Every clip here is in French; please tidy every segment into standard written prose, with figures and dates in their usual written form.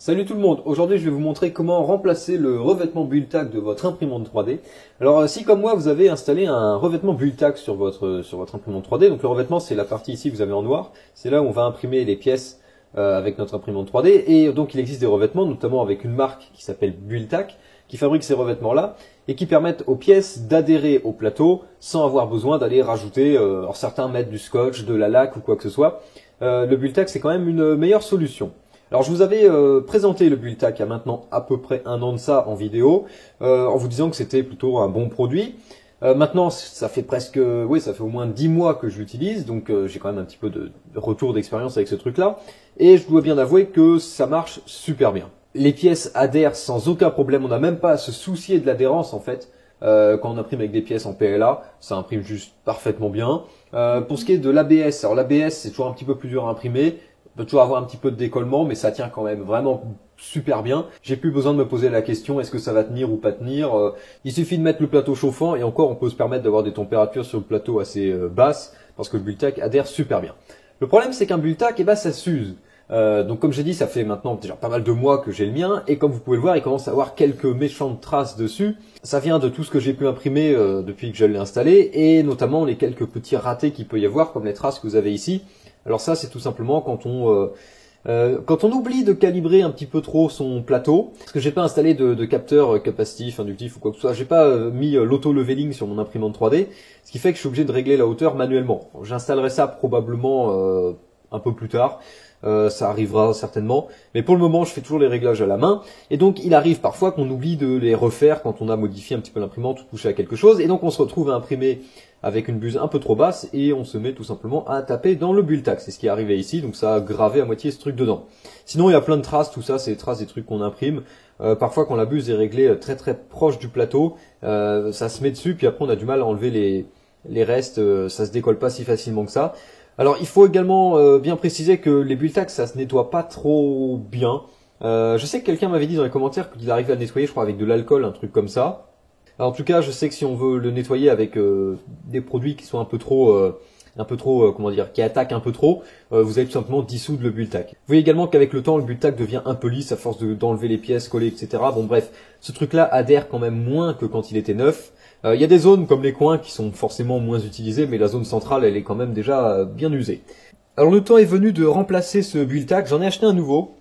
Salut tout le monde, aujourd'hui je vais vous montrer comment remplacer le revêtement Bulltag de votre imprimante 3D. Alors si comme moi vous avez installé un revêtement Bulltag sur votre imprimante 3D, donc le revêtement c'est la partie ici que vous avez en noir, c'est là où on va imprimer les pièces avec notre imprimante 3D, et donc il existe des revêtements, notamment avec une marque qui s'appelle Bulltag, qui fabrique ces revêtements là, et qui permettent aux pièces d'adhérer au plateau sans avoir besoin d'aller rajouter, alors certains mettent du scotch, de la laque ou quoi que ce soit. Le Bulltag c'est quand même une meilleure solution. Alors je vous avais présenté le Bulltag il y a maintenant à peu près un an de ça en vidéo, en vous disant que c'était plutôt un bon produit. Maintenant ça fait presque, oui ça fait au moins 10 mois que je l'utilise, donc j'ai quand même un petit peu de retour d'expérience avec ce truc là, et je dois bien avouer que ça marche super bien. Les pièces adhèrent sans aucun problème, on n'a même pas à se soucier de l'adhérence en fait. Quand on imprime avec des pièces en PLA, ça imprime juste parfaitement bien. Pour ce qui est de l'ABS, alors l'ABS c'est toujours un petit peu plus dur à imprimer. On peut toujours avoir un petit peu de décollement, mais ça tient quand même vraiment super bien. J'ai plus besoin de me poser la question, est-ce que ça va tenir ou pas tenir. Il suffit de mettre le plateau chauffant, et encore on peut se permettre d'avoir des températures sur le plateau assez basses, parce que le Bulltag adhère super bien. Le problème c'est qu'un Bulltag, ça s'use. Donc comme j'ai dit, ça fait maintenant déjà pas mal de mois que j'ai le mien, et comme vous pouvez le voir, il commence à avoir quelques méchantes traces dessus. Ça vient de tout ce que j'ai pu imprimer depuis que je l'ai installé, et notamment les quelques petits ratés qu'il peut y avoir, comme les traces que vous avez ici. Alors ça, c'est tout simplement quand on oublie de calibrer un petit peu trop son plateau, parce que j'ai pas installé de capteur capacitif, inductif ou quoi que ce soit, j'ai pas mis l'auto-leveling sur mon imprimante 3D, ce qui fait que je suis obligé de régler la hauteur manuellement. J'installerai ça probablement un peu plus tard. Ça arrivera certainement, mais pour le moment je fais toujours les réglages à la main, et donc il arrive parfois qu'on oublie de les refaire quand on a modifié un petit peu l'imprimante ou touché à quelque chose, et donc on se retrouve à imprimer avec une buse un peu trop basse, et on se met tout simplement à taper dans le Bulltag. C'est ce qui est arrivé ici, donc ça a gravé à moitié ce truc dedans. Sinon il y a plein de traces, tout ça c'est les traces des trucs qu'on imprime. Parfois quand la buse est réglée très très proche du plateau, ça se met dessus, puis après on a du mal à enlever les restes, ça se décolle pas si facilement que ça. Alors il faut également bien préciser que les Bulltag ça se nettoie pas trop bien. Je sais que quelqu'un m'avait dit dans les commentaires qu'il arrivait à le nettoyer, je crois avec de l'alcool, un truc comme ça. Alors, en tout cas, je sais que si on veut le nettoyer avec des produits qui sont un peu trop, comment dire, qui attaquent un peu trop, vous allez tout simplement dissoudre le Bulltag. Vous voyez également qu'avec le temps, le Bulltag devient un peu lisse à force d'enlever les pièces, coller, etc. Bon bref, ce truc-là adhère quand même moins que quand il était neuf. Il y a des zones comme les coins qui sont forcément moins utilisées, mais la zone centrale, elle est quand même déjà bien usée. Alors le temps est venu de remplacer ce Bulltag. J'en ai acheté un nouveau.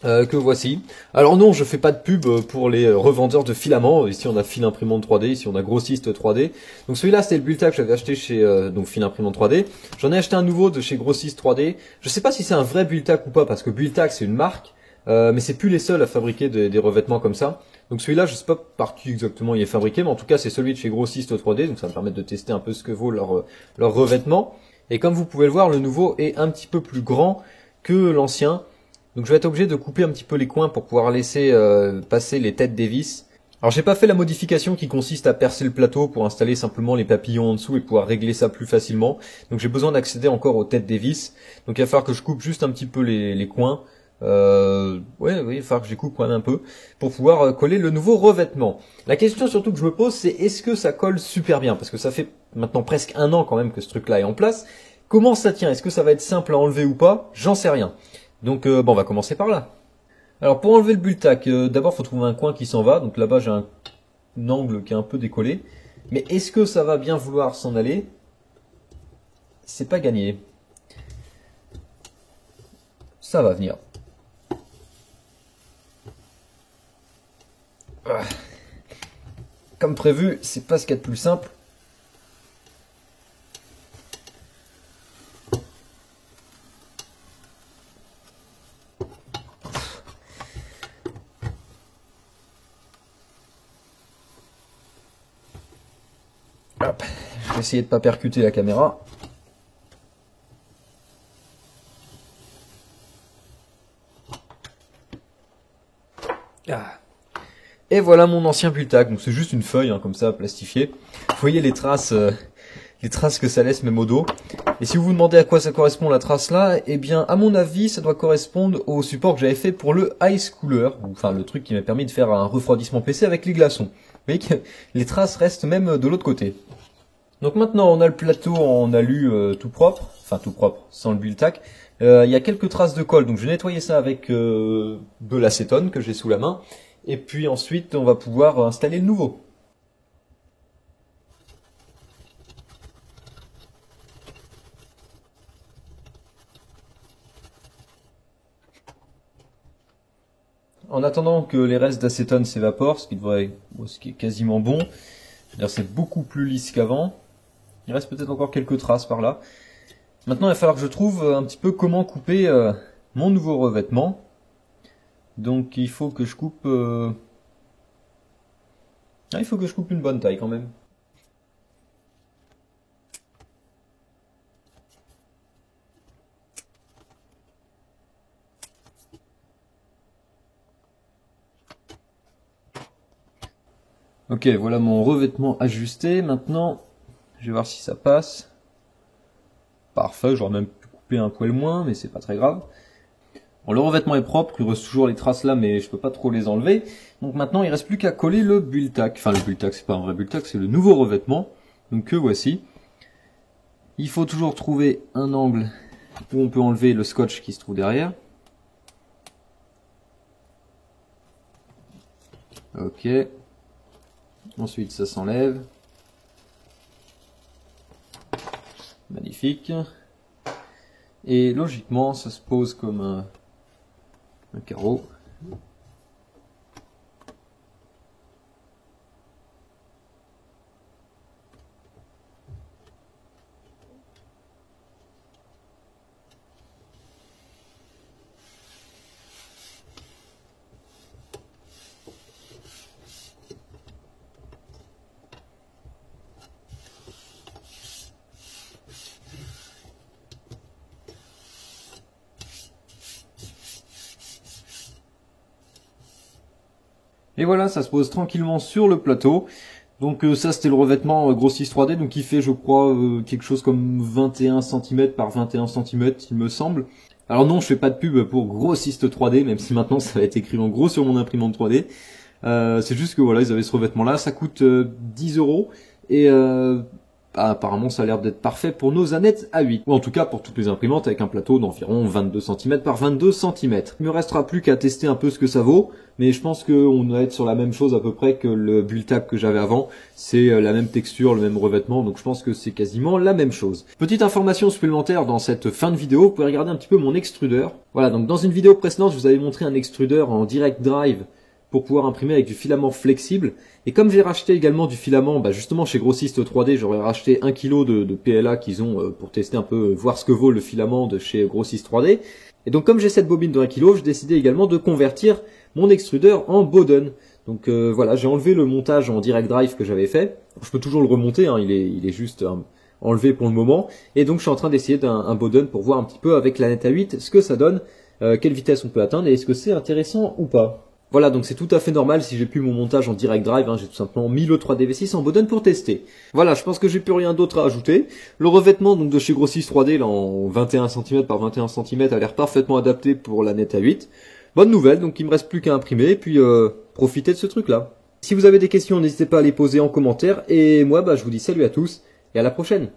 Que voici. Alors non, je fais pas de pub pour les revendeurs de filaments. Ici on a Fil Imprimante 3D, ici on a Grossiste 3D. Donc celui-là c'était le Bulltag que j'avais acheté chez donc Fil Imprimante 3D. J'en ai acheté un nouveau de chez Grossiste 3D. Je sais pas si c'est un vrai Bulltag ou pas, parce que Bulltag c'est une marque, mais c'est plus les seuls à fabriquer des revêtements comme ça. Donc celui-là, je sais pas par qui exactement il est fabriqué, mais en tout cas c'est celui de chez Grossiste 3D, donc ça va me permettre de tester un peu ce que vaut leur revêtement. Et comme vous pouvez le voir, le nouveau est un petit peu plus grand que l'ancien. Donc je vais être obligé de couper un petit peu les coins pour pouvoir laisser passer les têtes des vis. Alors j'ai pas fait la modification qui consiste à percer le plateau pour installer simplement les papillons en dessous et pouvoir régler ça plus facilement. Donc j'ai besoin d'accéder encore aux têtes des vis. Donc il va falloir que je coupe juste un petit peu les coins. Oui, il va falloir que je les coupe quand même un peu pour pouvoir coller le nouveau revêtement. La question surtout que je me pose, c'est est-ce que ça colle super bien? Parce que ça fait maintenant presque un an quand même que ce truc-là est en place. Comment ça tient? Est-ce que ça va être simple à enlever ou pas? J'en sais rien. Donc bon, on va commencer par là. Alors pour enlever le Bulltag, d'abord il faut trouver un coin qui s'en va. Donc là-bas j'ai un angle qui est un peu décollé. Mais est-ce que ça va bien vouloir s'en aller? C'est pas gagné. Ça va venir. Comme prévu, c'est pas ce qu'il y a de plus simple. Hop. Je vais essayer de pas percuter la caméra. Et voilà mon ancien Bulltag. Donc c'est juste une feuille comme ça plastifiée. Vous voyez les traces que ça laisse même au dos. Et si vous vous demandez à quoi ça correspond la trace là, eh bien à mon avis ça doit correspondre au support que j'avais fait pour le Ice Cooler, enfin le truc qui m'a permis de faire un refroidissement PC avec les glaçons. Vous voyez que les traces restent même de l'autre côté. Donc maintenant on a le plateau en alu tout propre, enfin tout propre, sans le Bulltag. Il y a quelques traces de colle, donc je vais nettoyer ça avec de l'acétone que j'ai sous la main. Et puis ensuite, on va pouvoir installer le nouveau. En attendant que les restes d'acétone s'évaporent, ce qui est quasiment bon, c'est beaucoup plus lisse qu'avant. Il reste peut-être encore quelques traces par là. Maintenant, il va falloir que je trouve un petit peu comment couper mon nouveau revêtement. Donc il faut que je coupe... il faut que je coupe une bonne taille quand même. Ok, voilà mon revêtement ajusté. Maintenant, je vais voir si ça passe. Parfait, j'aurais même pu couper un poil moins, mais c'est pas très grave. Bon, le revêtement est propre, il reste toujours les traces là, mais je peux pas trop les enlever. Donc maintenant, il reste plus qu'à coller le bulltack. Enfin, le bulltack, c'est pas un vrai bulltack, c'est le nouveau revêtement. Donc que voici. Il faut toujours trouver un angle où on peut enlever le scotch qui se trouve derrière. Ok. Ensuite, ça s'enlève. Magnifique. Et logiquement, ça se pose comme un carreau. Et voilà, ça se pose tranquillement sur le plateau. Donc ça c'était le revêtement Grossiste 3D, donc il fait je crois quelque chose comme 21 cm par 21 cm il me semble. Alors non, je fais pas de pub pour Grossiste 3D, même si maintenant ça va être écrit en gros sur mon imprimante 3D. C'est juste que voilà, ils avaient ce revêtement là, ça coûte 10 € et apparemment ça a l'air d'être parfait pour nos Anet A8, ou en tout cas pour toutes les imprimantes avec un plateau d'environ 22 cm par 22 cm. Il me restera plus qu'à tester un peu ce que ça vaut, mais je pense qu'on doit être sur la même chose à peu près que le Bulltack que j'avais avant. C'est la même texture, le même revêtement, donc je pense que c'est quasiment la même chose. Petite information supplémentaire dans cette fin de vidéo, vous pouvez regarder un petit peu mon extrudeur. Voilà, donc dans une vidéo précédente, je vous avais montré un extrudeur en direct drive pour pouvoir imprimer avec du filament flexible. Et comme j'ai racheté également du filament, justement chez Grossiste 3D, j'aurais racheté 1 kg de PLA qu'ils ont pour tester un peu, voir ce que vaut le filament de chez Grossiste 3D. Et donc comme j'ai cette bobine de 1 kg, j'ai décidé également de convertir mon extrudeur en Bowden. Donc voilà, j'ai enlevé le montage en direct drive que j'avais fait. Je peux toujours le remonter, hein, il est juste enlevé pour le moment. Et donc je suis en train d'essayer un Bowden pour voir un petit peu avec la Net A8 ce que ça donne, quelle vitesse on peut atteindre et est-ce que c'est intéressant ou pas. Voilà, donc c'est tout à fait normal si j'ai plus mon montage en direct drive, j'ai tout simplement mis le 3DV6 en Bowden pour tester. Voilà, je pense que j'ai plus rien d'autre à ajouter. Le revêtement donc de chez Grossiste 3D là en 21 cm par 21 cm a l'air parfaitement adapté pour la Net A8. Bonne nouvelle, donc il me reste plus qu'à imprimer et puis profiter de ce truc là. Si vous avez des questions, n'hésitez pas à les poser en commentaire et moi je vous dis salut à tous et à la prochaine.